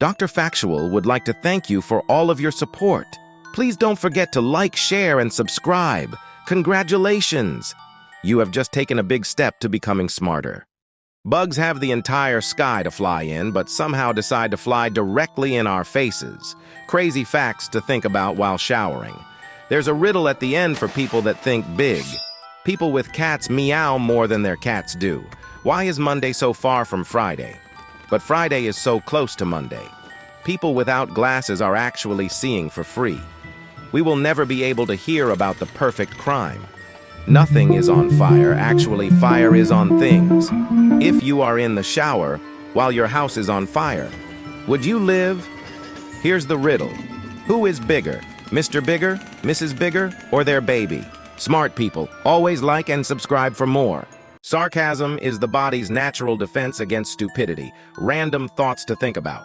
Dr. Factual would like to thank you for all of your support. Please don't forget to like, share, and subscribe. Congratulations! You have just taken a big step to becoming smarter. Bugs have the entire sky to fly in, but somehow decide to fly directly in our faces. Crazy facts to think about while showering. There's a riddle at the end for people that think big. People with cats meow more than their cats do. Why is Monday so far from Friday? But Friday is so close to Monday. People without glasses are actually seeing for free. We will never be able to hear about the perfect crime. Nothing is on fire. Actually, fire is on things. If you are in the shower while your house is on fire, would you live? Here's the riddle. Who is bigger? Mr. Bigger, Mrs. Bigger, or their baby? Smart people, always like and subscribe for more. Sarcasm is the body's natural defense against stupidity. Random thoughts to think about.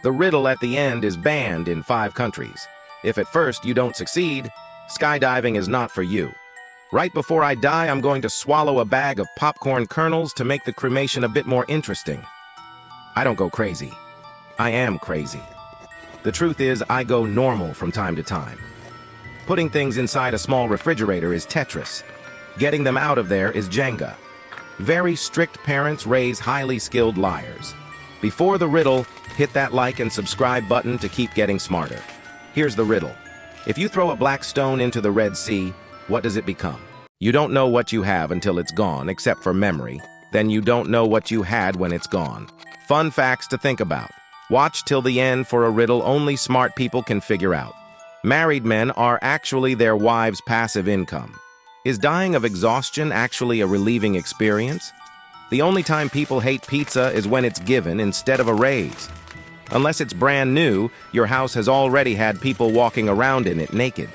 The riddle at the end is banned in 5 countries. If at first you don't succeed, skydiving is not for you. Right before I die, I'm going to swallow a bag of popcorn kernels to make the cremation a bit more interesting. I don't go crazy. I am crazy. The truth is, I go normal from time to time. Putting things inside a small refrigerator is Tetris. Getting them out of there is Jenga. Very strict parents raise highly skilled liars. Before the riddle, hit that like and subscribe button to keep getting smarter. Here's the riddle. If you throw a black stone into the Red Sea, what does it become? You don't know what you have until it's gone, except for memory. Then you don't know what you had when it's gone. Fun facts to think about. Watch till the end for a riddle only smart people can figure out. Married men are actually their wives' passive income. Is dying of exhaustion actually a relieving experience? The only time people hate pizza is when it's given instead of a raise. Unless it's brand new, your house has already had people walking around in it naked.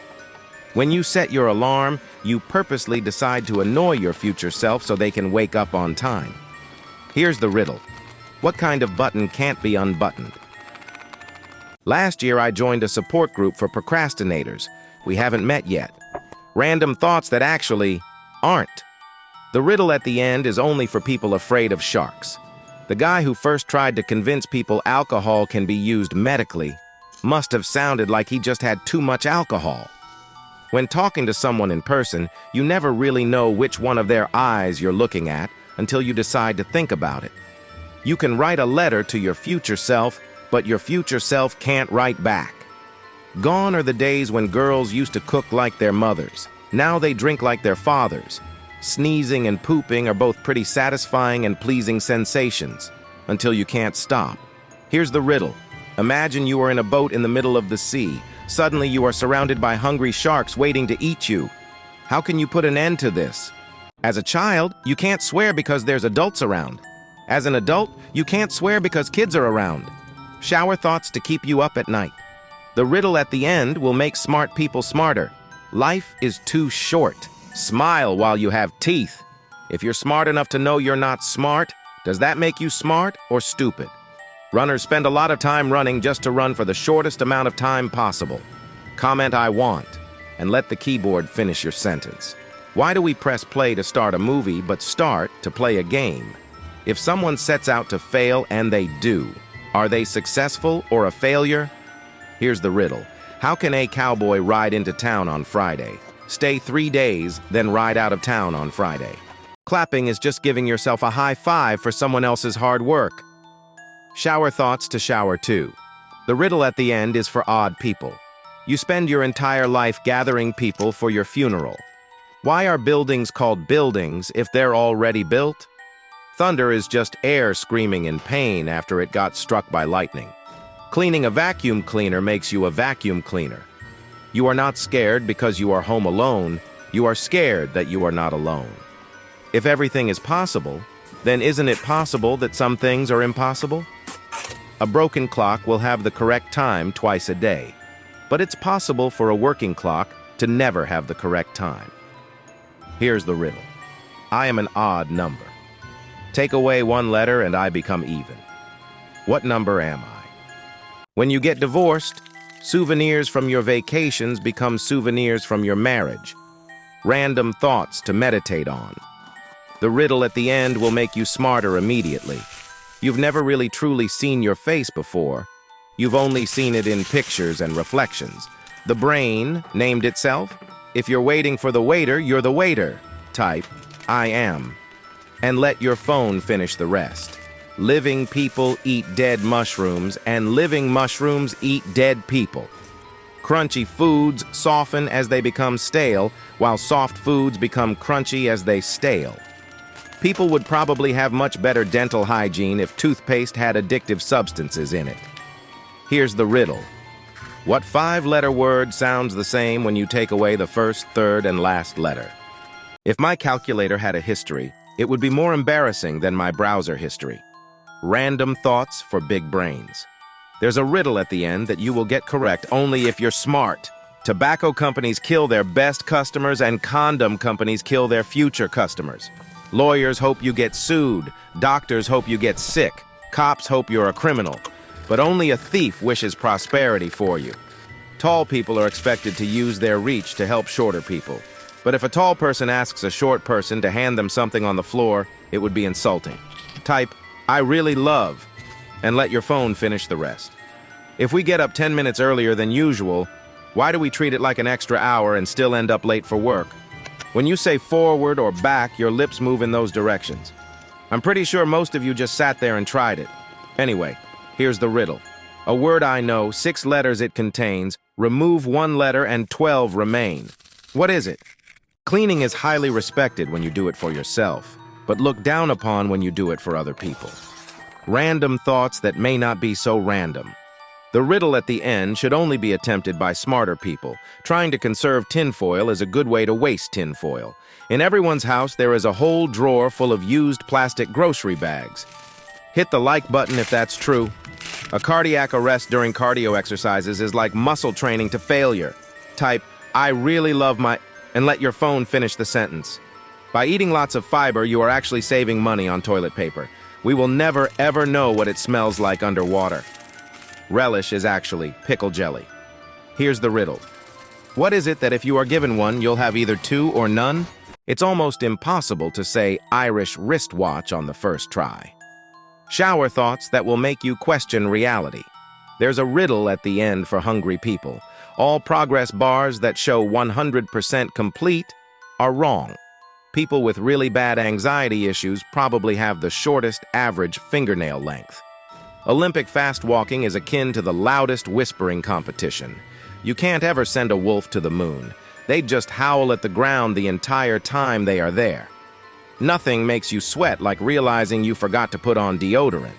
When you set your alarm, you purposely decide to annoy your future self so they can wake up on time. Here's the riddle. What kind of button can't be unbuttoned? Last year, I joined a support group for procrastinators. We haven't met yet. Random thoughts that actually aren't. The riddle at the end is only for people afraid of sharks. The guy who first tried to convince people alcohol can be used medically must have sounded like he just had too much alcohol. When talking to someone in person, you never really know which one of their eyes you're looking at until you decide to think about it. You can write a letter to your future self, but your future self can't write back. Gone are the days when girls used to cook like their mothers. Now they drink like their fathers. Sneezing and pooping are both pretty satisfying and pleasing sensations, until you can't stop. Here's the riddle. Imagine you are in a boat in the middle of the sea. Suddenly you are surrounded by hungry sharks waiting to eat you. How can you put an end to this? As a child, you can't swear because there's adults around. As an adult, you can't swear because kids are around. Shower thoughts to keep you up at night. The riddle at the end will make smart people smarter. Life is too short. Smile while you have teeth. If you're smart enough to know you're not smart, does that make you smart or stupid? Runners spend a lot of time running just to run for the shortest amount of time possible. Comment "I want" and let the keyboard finish your sentence. Why do we press play to start a movie but start to play a game? If someone sets out to fail and they do, are they successful or a failure? Here's the riddle. How can a cowboy ride into town on Friday, stay 3 days, then ride out of town on Friday? Clapping is just giving yourself a high five for someone else's hard work. Shower thoughts to shower too. The riddle at the end is for odd people. You spend your entire life gathering people for your funeral. Why are buildings called buildings if they're already built? Thunder is just air screaming in pain after it got struck by lightning. Cleaning a vacuum cleaner makes you a vacuum cleaner. You are not scared because you are home alone. You are scared that you are not alone. If everything is possible, then isn't it possible that some things are impossible? A broken clock will have the correct time twice a day, but it's possible for a working clock to never have the correct time. Here's the riddle. I am an odd number. Take away one letter and I become even. What number am I? When you get divorced, souvenirs from your vacations become souvenirs from your marriage. Random thoughts to meditate on. The riddle at the end will make you smarter immediately. You've never really truly seen your face before. You've only seen it in pictures and reflections. The brain named itself. If you're waiting for the waiter, you're the waiter. Type, I am. And let your phone finish the rest. Living people eat dead mushrooms, and living mushrooms eat dead people. Crunchy foods soften as they become stale, while soft foods become crunchy as they stale. People would probably have much better dental hygiene if toothpaste had addictive substances in it. Here's the riddle. What 5-letter word sounds the same when you take away the first, third, and last letter? If my calculator had a history, it would be more embarrassing than my browser history. Random thoughts for big brains. There's a riddle at the end that you will get correct only if you're smart. Tobacco companies kill their best customers and condom companies kill their future customers. Lawyers hope you get sued. Doctors hope you get sick. Cops hope you're a criminal. But only a thief wishes prosperity for you. Tall people are expected to use their reach to help shorter people. But if a tall person asks a short person to hand them something on the floor, it would be insulting. Type, I really love, and let your phone finish the rest. If we get up 10 minutes earlier than usual, why do we treat it like an extra hour and still end up late for work? When you say forward or back, your lips move in those directions. I'm pretty sure most of you just sat there and tried it. Anyway, here's the riddle. A word I know, 6 letters it contains, remove 1 letter and 12 remain. What is it? Cleaning is highly respected when you do it for yourself, but looked down upon when you do it for other people. Random thoughts that may not be so random. The riddle at the end should only be attempted by smarter people. Trying to conserve tinfoil is a good way to waste tinfoil. In everyone's house, there is a whole drawer full of used plastic grocery bags. Hit the like button if that's true. A cardiac arrest during cardio exercises is like muscle training to failure. Type, I really love my... and let your phone finish the sentence. By eating lots of fiber, you are actually saving money on toilet paper. We will never, ever know what it smells like underwater. Relish is actually pickle jelly. Here's the riddle. What is it that if you are given one, you'll have either 2 or none? It's almost impossible to say Irish wristwatch on the first try. Shower thoughts that will make you question reality. There's a riddle at the end for hungry people. All progress bars that show 100% complete are wrong. People with really bad anxiety issues probably have the shortest average fingernail length. Olympic fast walking is akin to the loudest whispering competition. You can't ever send a wolf to the moon. They just howl at the ground the entire time they are there. Nothing makes you sweat like realizing you forgot to put on deodorant.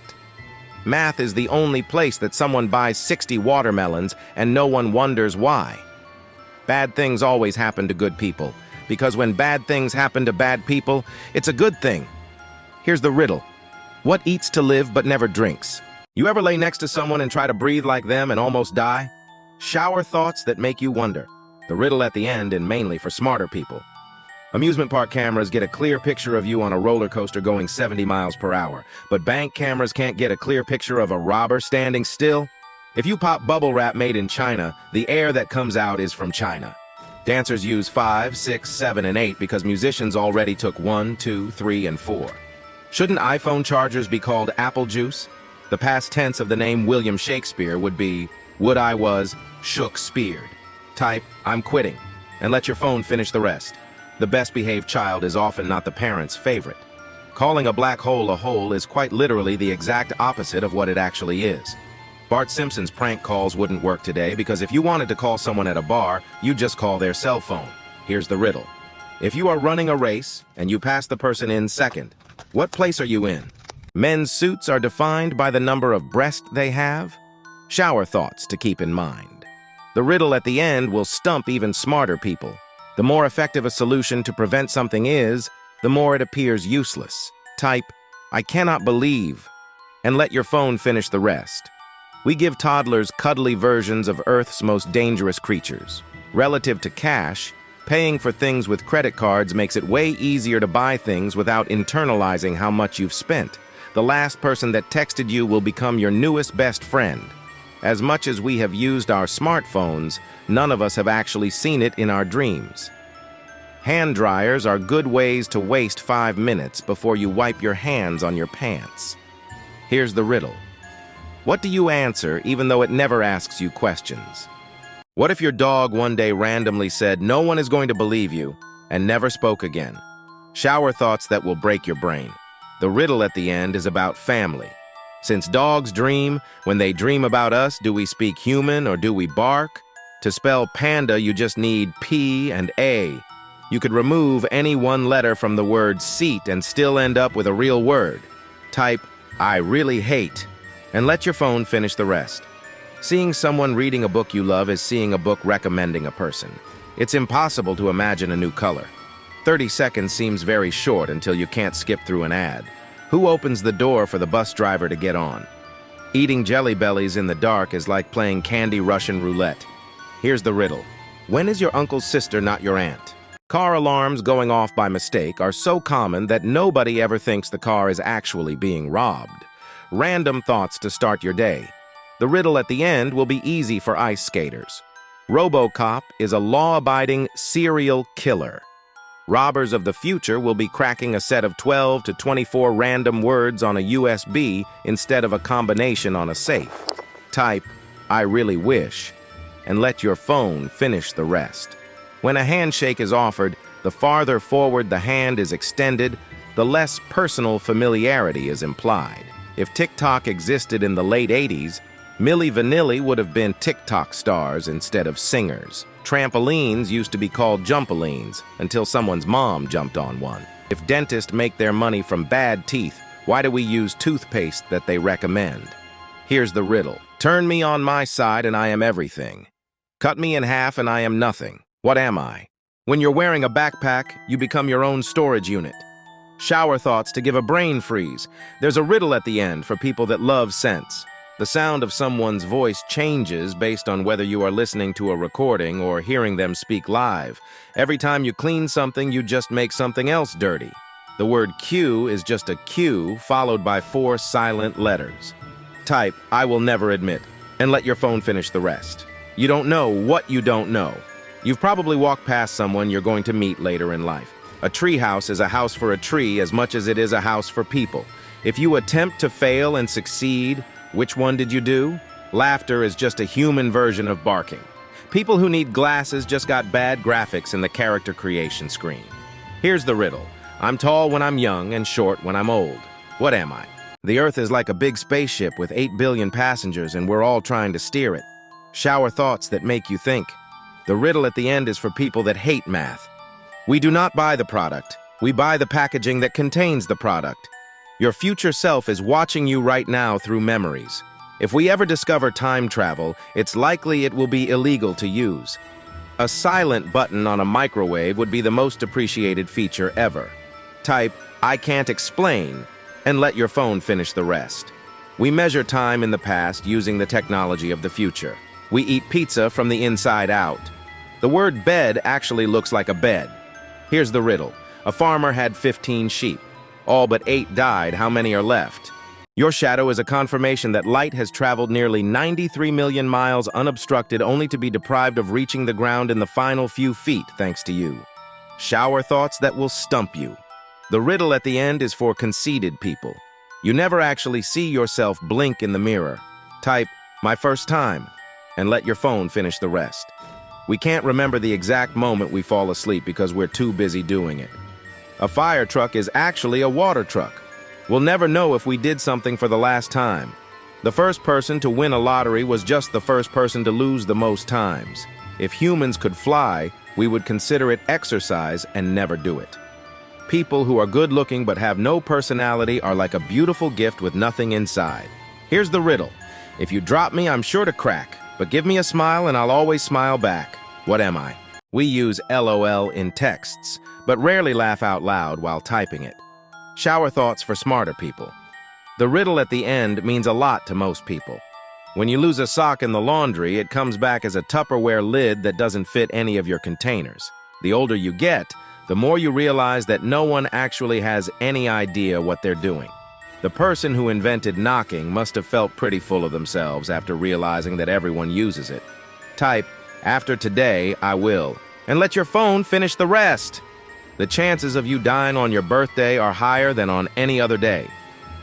Math is the only place that someone buys 60 watermelons and no one wonders why. Bad things always happen to good people, because when bad things happen to bad people, it's a good thing. Here's the riddle. What eats to live but never drinks? You ever lay next to someone and try to breathe like them and almost die? Shower thoughts that make you wonder. The riddle at the end, and mainly for smarter people. Amusement park cameras get a clear picture of you on a roller coaster going 70 miles per hour, but bank cameras can't get a clear picture of a robber standing still. If you pop bubble wrap made in China, the air that comes out is from China. Dancers use 5, 6, 7, and 8 because musicians already took 1, 2, 3, and 4. Shouldn't iPhone chargers be called apple juice? The past tense of the name William Shakespeare would be, would I was shook-speared. Type, I'm quitting, and let your phone finish the rest. The best-behaved child is often not the parent's favorite. Calling a black hole a hole is quite literally the exact opposite of what it actually is. Bart Simpson's prank calls wouldn't work today because if you wanted to call someone at a bar, you'd just call their cell phone. Here's the riddle. If you are running a race and you pass the person in second, what place are you in? Men's suits are defined by the number of breasts they have. Shower thoughts to keep in mind. The riddle at the end will stump even smarter people. The more effective a solution to prevent something is, the more it appears useless. Type, I cannot believe, and let your phone finish the rest. We give toddlers cuddly versions of Earth's most dangerous creatures. Relative to cash, paying for things with credit cards makes it way easier to buy things without internalizing how much you've spent. The last person that texted you will become your newest best friend. As much as we have used our smartphones, none of us have actually seen it in our dreams. Hand dryers are good ways to waste 5 minutes before you wipe your hands on your pants. Here's the riddle. What do you answer even though it never asks you questions? What if your dog one day randomly said, "No one is going to believe you," and never spoke again? Shower thoughts that will break your brain. The riddle at the end is about family. Since dogs dream, when they dream about us, do we speak human or do we bark? To spell panda, you just need P and A. You could remove any one letter from the word seat and still end up with a real word. Type, "I really hate," and let your phone finish the rest. Seeing someone reading a book you love is seeing a book recommending a person. It's impossible to imagine a new color. 30 seconds seems very short until you can't skip through an ad. Who opens the door for the bus driver to get on? Eating Jelly Bellies in the dark is like playing Candy Russian roulette. Here's the riddle. When is your uncle's sister not your aunt? Car alarms going off by mistake are so common that nobody ever thinks the car is actually being robbed. Random thoughts to start your day. The riddle at the end will be easy for ice skaters. RoboCop is a law-abiding serial killer. Robbers of the future will be cracking a set of 12 to 24 random words on a USB instead of a combination on a safe. Type, "I really wish," and let your phone finish the rest. When a handshake is offered, the farther forward the hand is extended, the less personal familiarity is implied. If TikTok existed in the late 80s, Milli Vanilli would have been TikTok stars instead of singers. Trampolines used to be called jumpolines until someone's mom jumped on one. If dentists make their money from bad teeth, why do we use toothpaste that they recommend? Here's the riddle. Turn me on my side and I am everything. Cut me in half and I am nothing. What am I? When you're wearing a backpack, you become your own storage unit. Shower thoughts to give a brain freeze. There's a riddle at the end for people that love scents. The sound of someone's voice changes based on whether you are listening to a recording or hearing them speak live. Every time you clean something, you just make something else dirty. The word Q is just a Q followed by 4 silent letters. Type, "I will never admit," and let your phone finish the rest. You don't know what you don't know. You've probably walked past someone you're going to meet later in life. A tree house is a house for a tree as much as it is a house for people. If you attempt to fail and succeed, which one did you do? Laughter is just a human version of barking. People who need glasses just got bad graphics in the character creation screen. Here's the riddle. I'm tall when I'm young and short when I'm old. What am I? The Earth is like a big spaceship with 8 billion passengers and we're all trying to steer it. Shower thoughts that make you think. The riddle at the end is for people that hate math. We do not buy the product. We buy the packaging that contains the product. Your future self is watching you right now through memories. If we ever discover time travel, it's likely it will be illegal to use. A silent button on a microwave would be the most appreciated feature ever. Type, "I can't explain," and let your phone finish the rest. We measure time in the past using the technology of the future. We eat pizza from the inside out. The word bed actually looks like a bed. Here's the riddle. A farmer had 15 sheep. All but 8 died. How many are left? Your shadow is a confirmation that light has traveled nearly 93 million miles unobstructed only to be deprived of reaching the ground in the final few feet thanks to you. Shower thoughts that will stump you. The riddle at the end is for conceited people. You never actually see yourself blink in the mirror. Type, "My first time," and let your phone finish the rest. We can't remember the exact moment we fall asleep because we're too busy doing it. A fire truck is actually a water truck. We'll never know if we did something for the last time. The first person to win a lottery was just the first person to lose the most times. If humans could fly, we would consider it exercise and never do it. People who are good-looking but have no personality are like a beautiful gift with nothing inside. Here's the riddle. If you drop me, I'm sure to crack, but give me a smile and I'll always smile back. What am I? We use LOL in texts, but rarely laugh out loud while typing it. Shower thoughts for smarter people. The riddle at the end means a lot to most people. When you lose a sock in the laundry, it comes back as a Tupperware lid that doesn't fit any of your containers. The older you get, the more you realize that no one actually has any idea what they're doing. The person who invented knocking must have felt pretty full of themselves after realizing that everyone uses it. Type, "After today, I will," and let your phone finish the rest. The chances of you dying on your birthday are higher than on any other day.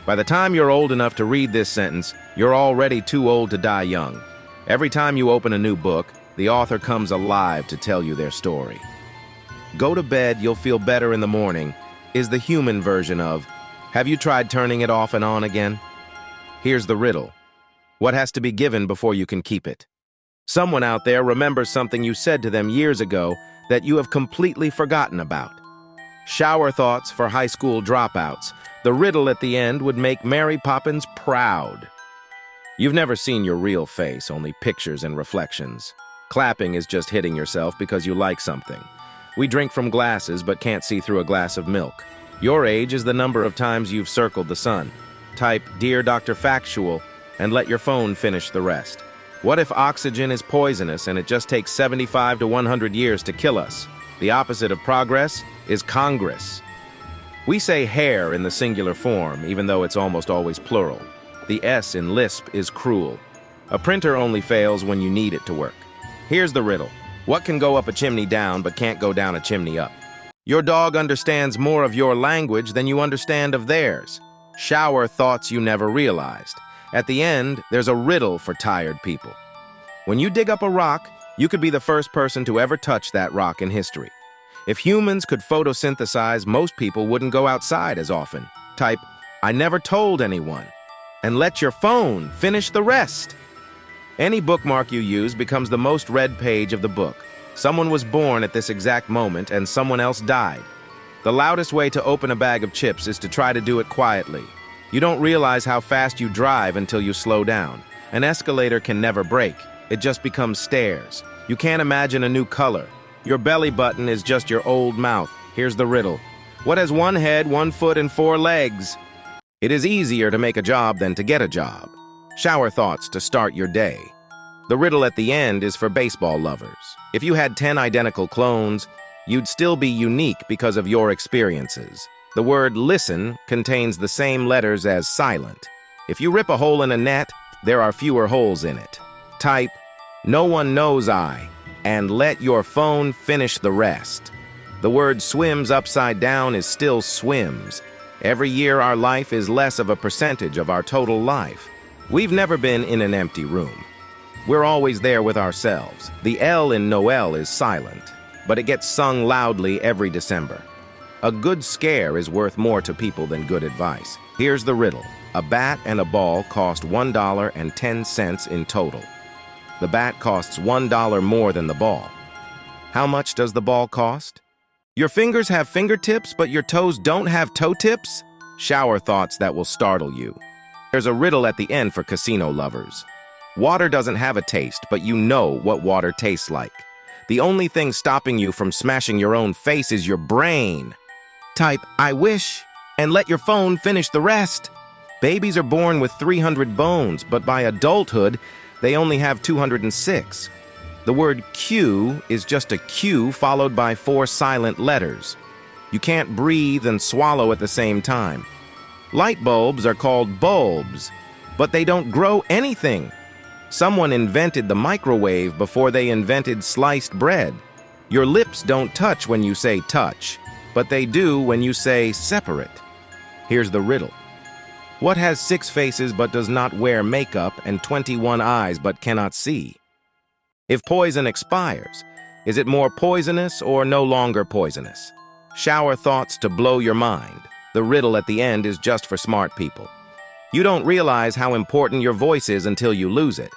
By the time you're old enough to read this sentence, You're already too old to die young. Every time you open a new book, the author comes alive to tell you their story. Go to bed, you'll feel better in the morning is the human version of, have you tried turning it off and on again? Here's the riddle. What has to be given before you can keep it? Someone out there remembers something you said to them years ago that you have completely forgotten about. Shower thoughts for high school dropouts. The riddle at the end would make Mary Poppins proud. You've never seen your real face, only pictures and reflections. Clapping is just hitting yourself because you like something. We drink from glasses but can't see through a glass of milk. Your age is the number of times you've circled the sun. Type, "Dear Dr. Factual," and let your phone finish the rest. What if oxygen is poisonous and it just takes 75 to 100 years to kill us? The opposite of progress is Congress. We say hair in the singular form, even though it's almost always plural. The S in lisp is cruel. A printer only fails when you need it to work. Here's the riddle. What can go up a chimney down but can't go down a chimney up? Your dog understands more of your language than you understand of theirs. Shower thoughts you never realized. At the end, there's a riddle for tired people. When you dig up a rock, you could be the first person to ever touch that rock in history. If humans could photosynthesize, most people wouldn't go outside as often. Type, "I never told anyone," and let your phone finish the rest. Any bookmark you use becomes the most read page of the book. Someone was born at this exact moment and someone else died. The loudest way to open a bag of chips is to try to do it quietly. You don't realize how fast you drive until you slow down. An escalator can never break. It just becomes stairs. You can't imagine a new color. Your belly button is just your old mouth. Here's the riddle. What has one head, 1 foot, and 4 legs? It is easier to make a job than to get a job. Shower thoughts to start your day. The riddle at the end is for baseball lovers. If you had 10 identical clones, you'd still be unique because of your experiences. The word listen contains the same letters as silent. If you rip a hole in a net, there are fewer holes in it. Type, "No one knows I," and let your phone finish the rest. The word swims upside down is still swims. Every year our life is less of a percentage of our total life. We've never been in an empty room. We're always there with ourselves. The L in Noel is silent, but it gets sung loudly every December. A good scare is worth more to people than good advice. Here's the riddle. A bat and a ball cost $1.10 in total. The bat costs $1 more than the ball. How much does the ball cost? Your fingers have fingertips, but your toes don't have toe tips? Shower thoughts that will startle you. There's a riddle at the end for casino lovers. Water doesn't have a taste, but you know what water tastes like. The only thing stopping you from smashing your own face is your brain. Type, "I wish," and let your phone finish the rest. Babies are born with 300 bones, but by adulthood, they only have 206. The word Q is just a Q followed by 4 silent letters. You can't breathe and swallow at the same time. Light bulbs are called bulbs, but they don't grow anything. Someone invented the microwave before they invented sliced bread. Your lips don't touch when you say touch, but they do when you say separate. Here's the riddle. What has 6 faces but does not wear makeup and 21 eyes but cannot see? If poison expires, is it more poisonous or no longer poisonous? Shower thoughts to blow your mind. The riddle at the end is just for smart people. You don't realize how important your voice is until you lose it.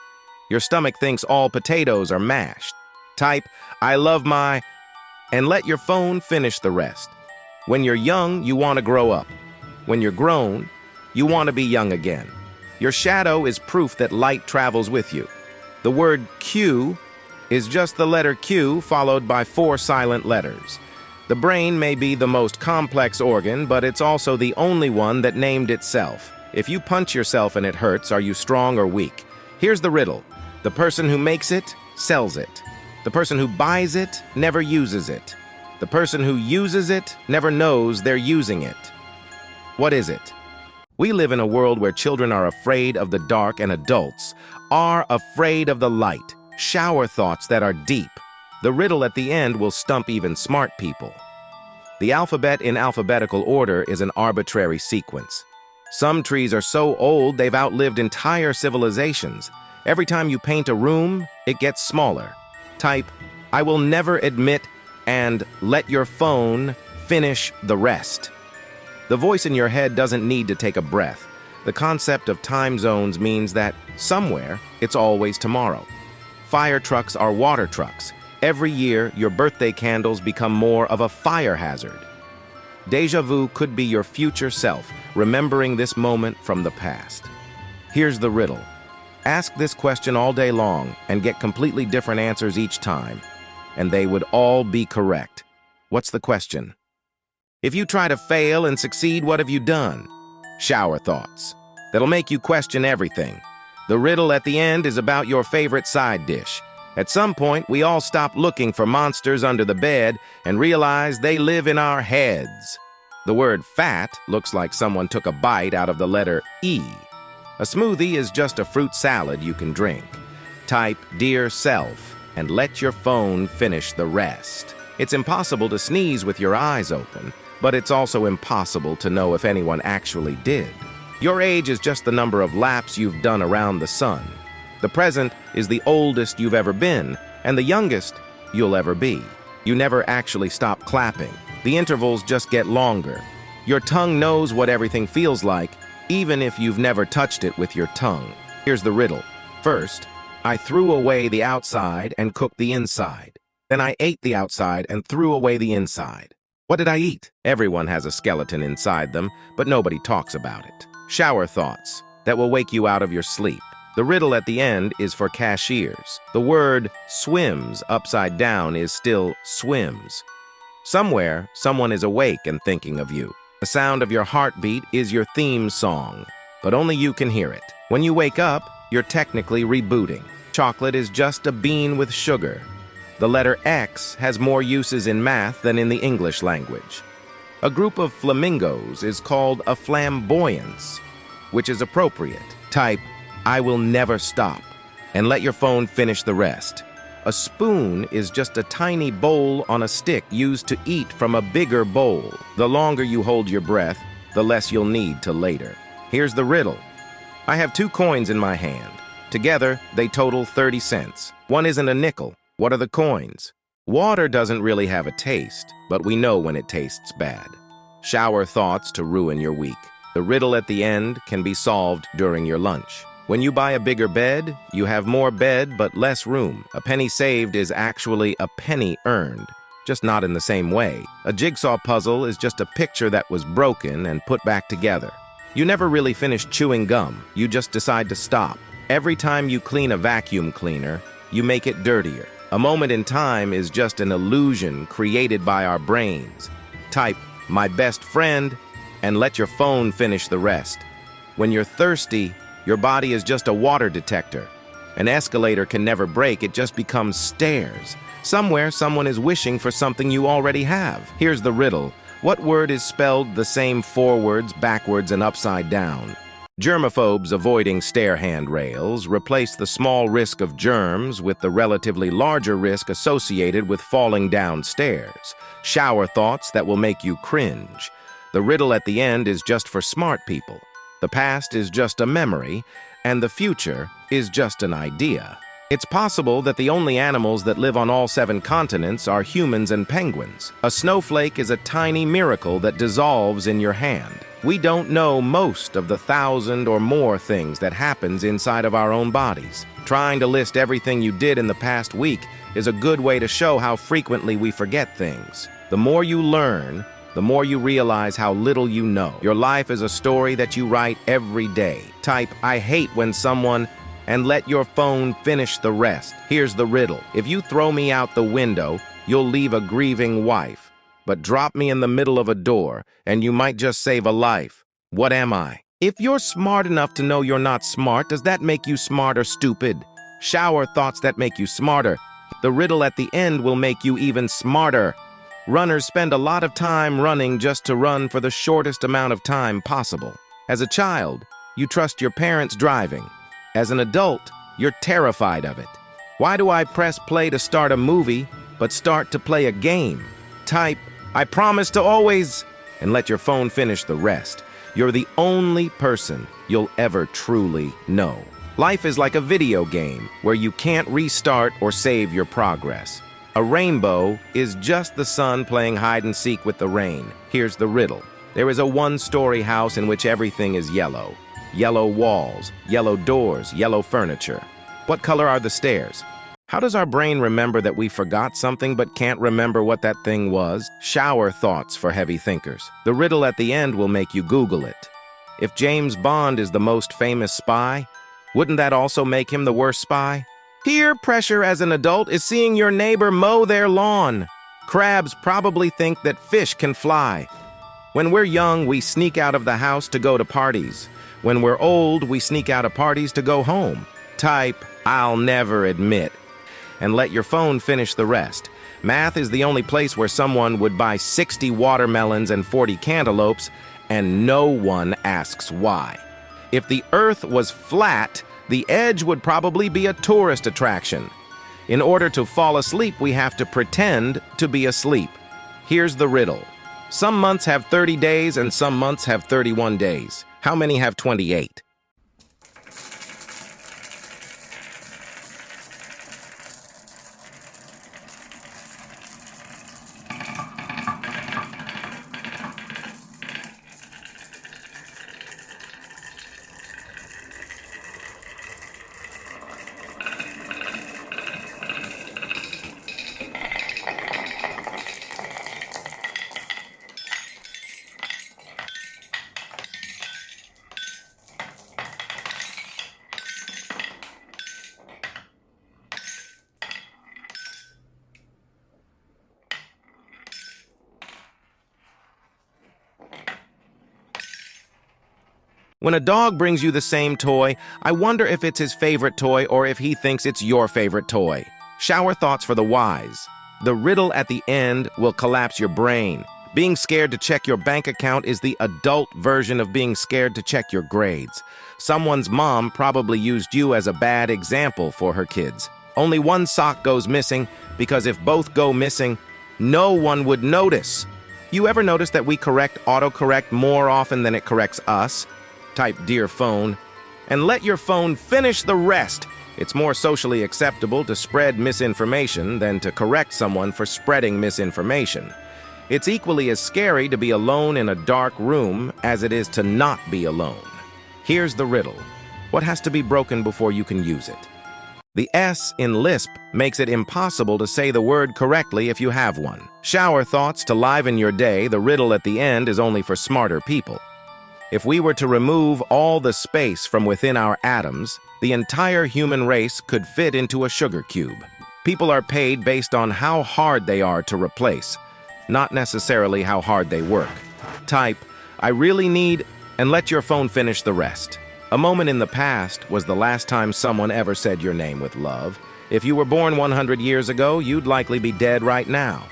Your stomach thinks all potatoes are mashed. Type, "I love my," and let your phone finish the rest. When you're young, you want to grow up. When you're grown, you want to be young again. Your shadow is proof that light travels with you. The word Q is just the letter Q followed by 4 silent letters. The brain may be the most complex organ, but it's also the only one that named itself. If you punch yourself and it hurts, are you strong or weak? Here's the riddle. The person who makes it, sells it. The person who buys it, never uses it. The person who uses it, never knows they're using it. What is it? We live in a world where children are afraid of the dark and adults are afraid of the light. Shower thoughts that are deep. The riddle at the end will stump even smart people. The alphabet in alphabetical order is an arbitrary sequence. Some trees are so old they've outlived entire civilizations. Every time you paint a room, it gets smaller. Type, I will never admit, and let your phone finish the rest. The voice in your head doesn't need to take a breath. The concept of time zones means that somewhere, it's always tomorrow. Fire trucks are water trucks. Every year, your birthday candles become more of a fire hazard. Deja vu could be your future self, remembering this moment from the past. Here's the riddle. Ask this question all day long and get completely different answers each time, and they would all be correct. What's the question? If you try to fail and succeed, what have you done? Shower thoughts. That'll make you question everything. The riddle at the end is about your favorite side dish. At some point, we all stop looking for monsters under the bed and realize they live in our heads. The word fat looks like someone took a bite out of the letter E. A smoothie is just a fruit salad you can drink. Type Dear Self and let your phone finish the rest. It's impossible to sneeze with your eyes open, but it's also impossible to know if anyone actually did. Your age is just the number of laps you've done around the sun. The present is the oldest you've ever been, and the youngest you'll ever be. You never actually stop clapping. The intervals just get longer. Your tongue knows what everything feels like, even if you've never touched it with your tongue. Here's the riddle. First, I threw away the outside and cooked the inside. Then I ate the outside and threw away the inside. What did I eat? Everyone has a skeleton inside them, but nobody talks about it. Shower thoughts that will wake you out of your sleep. The riddle at the end is for cashiers. The word swims upside down is still swims. Somewhere, someone is awake and thinking of you. The sound of your heartbeat is your theme song, but only you can hear it. When you wake up, you're technically rebooting. Chocolate is just a bean with sugar. The letter X has more uses in math than in the English language. A group of flamingos is called a flamboyance, which is appropriate. Type, I will never stop, and let your phone finish the rest. A spoon is just a tiny bowl on a stick used to eat from a bigger bowl. The longer you hold your breath, the less you'll need to later. Here's the riddle. I have 2 coins in my hand. Together, they total 30 cents. One isn't a nickel. What are the coins? Water doesn't really have a taste, but we know when it tastes bad. Shower thoughts to ruin your week. The riddle at the end can be solved during your lunch. When you buy a bigger bed, you have more bed but less room. A penny saved is actually a penny earned, just not in the same way. A jigsaw puzzle is just a picture that was broken and put back together. You never really finish chewing gum, you just decide to stop. Every time you clean a vacuum cleaner, you make it dirtier. A moment in time is just an illusion created by our brains. Type, my best friend, and let your phone finish the rest. When you're thirsty, your body is just a water detector. An escalator can never break, it just becomes stairs. Somewhere, someone is wishing for something you already have. Here's the riddle. What word is spelled the same forwards, backwards, and upside down? Germaphobes avoiding stair handrails replace the small risk of germs with the relatively larger risk associated with falling down stairs. Shower thoughts that will make you cringe. The riddle at the end is just for smart people. The past is just a memory, and the future is just an idea. It's possible that the only animals that live on all 7 continents are humans and penguins. A snowflake is a tiny miracle that dissolves in your hand. We don't know most of the 1,000 or more things that happens inside of our own bodies. Trying to list everything you did in the past week is a good way to show how frequently we forget things. The more you learn, the more you realize how little you know. Your life is a story that you write every day. Type, I hate when someone, and let your phone finish the rest. Here's the riddle. If you throw me out the window, you'll leave a grieving wife. But drop me in the middle of a door, and you might just save a life. What am I? If you're smart enough to know you're not smart, does that make you smart or stupid? Shower thoughts that make you smarter. The riddle at the end will make you even smarter. Runners spend a lot of time running just to run for the shortest amount of time possible. As a child, you trust your parents' driving. As an adult, you're terrified of it. Why do I press play to start a movie, but start to play a game? Type, I promise to always, and let your phone finish the rest. You're the only person you'll ever truly know. Life is like a video game where you can't restart or save your progress. A rainbow is just the sun playing hide and seek with the rain. Here's the riddle. There is a one-story house in which everything is yellow. Yellow walls, yellow doors, yellow furniture. What color are the stairs? How does our brain remember that we forgot something but can't remember what that thing was? Shower thoughts for heavy thinkers. The riddle at the end will make you Google it. If James Bond is the most famous spy, wouldn't that also make him the worst spy? Peer pressure as an adult is seeing your neighbor mow their lawn. Crabs probably think that fish can fly. When we're young, we sneak out of the house to go to parties. When we're old, we sneak out of parties to go home. Type, "I'll never admit," and let your phone finish the rest. Math is the only place where someone would buy 60 watermelons and 40 cantaloupes, and no one asks why. If the Earth was flat, the edge would probably be a tourist attraction. In order to fall asleep, we have to pretend to be asleep. Here's the riddle. Some months have 30 days and some months have 31 days. How many have 28? When a dog brings you the same toy, I wonder if it's his favorite toy or if he thinks it's your favorite toy. Shower thoughts for the wise. The riddle at the end will collapse your brain. Being scared to check your bank account is the adult version of being scared to check your grades. Someone's mom probably used you as a bad example for her kids. Only one sock goes missing because if both go missing, no one would notice. You ever notice that we correct autocorrect more often than it corrects us? Type "Dear Phone," and let your phone finish the rest. It's more socially acceptable to spread misinformation than to correct someone for spreading misinformation. It's equally as scary to be alone in a dark room as it is to not be alone. Here's the riddle. What has to be broken before you can use it? The S in Lisp makes it impossible to say the word correctly if you have one. Shower thoughts to liven your day. The riddle at the end is only for smarter people. If we were to remove all the space from within our atoms, the entire human race could fit into a sugar cube. People are paid based on how hard they are to replace, not necessarily how hard they work. Type, "I really need," and let your phone finish the rest. A moment in the past was the last time someone ever said your name with love. If you were born 100 years ago, you'd likely be dead right now.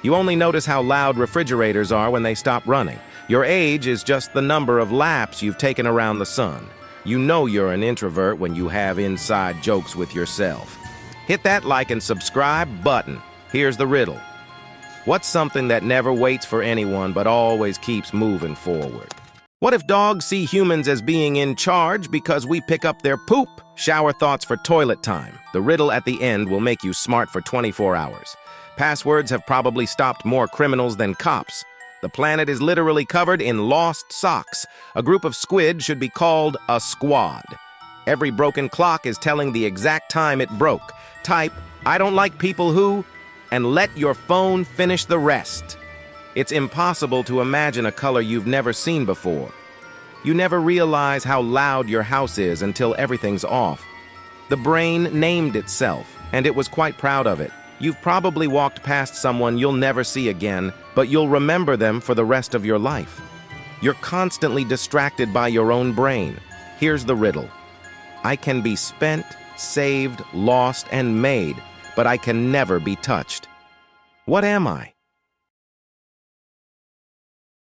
You only notice how loud refrigerators are when they stop running. Your age is just the number of laps you've taken around the sun. You know you're an introvert when you have inside jokes with yourself. Hit that like and subscribe button. Here's the riddle. What's something that never waits for anyone but always keeps moving forward? What if dogs see humans as being in charge because we pick up their poop? Shower thoughts for toilet time. The riddle at the end will make you smart for 24 hours. Passwords have probably stopped more criminals than cops. The planet is literally covered in lost socks. A group of squid should be called a squad. Every broken clock is telling the exact time it broke. Type, "I don't like people who," and let your phone finish the rest. It's impossible to imagine a color you've never seen before. You never realize how loud your house is until everything's off. The brain named itself, and it was quite proud of it. You've probably walked past someone you'll never see again, but you'll remember them for the rest of your life. You're constantly distracted by your own brain. Here's the riddle. I can be spent, saved, lost, and made, but I can never be touched. What am I?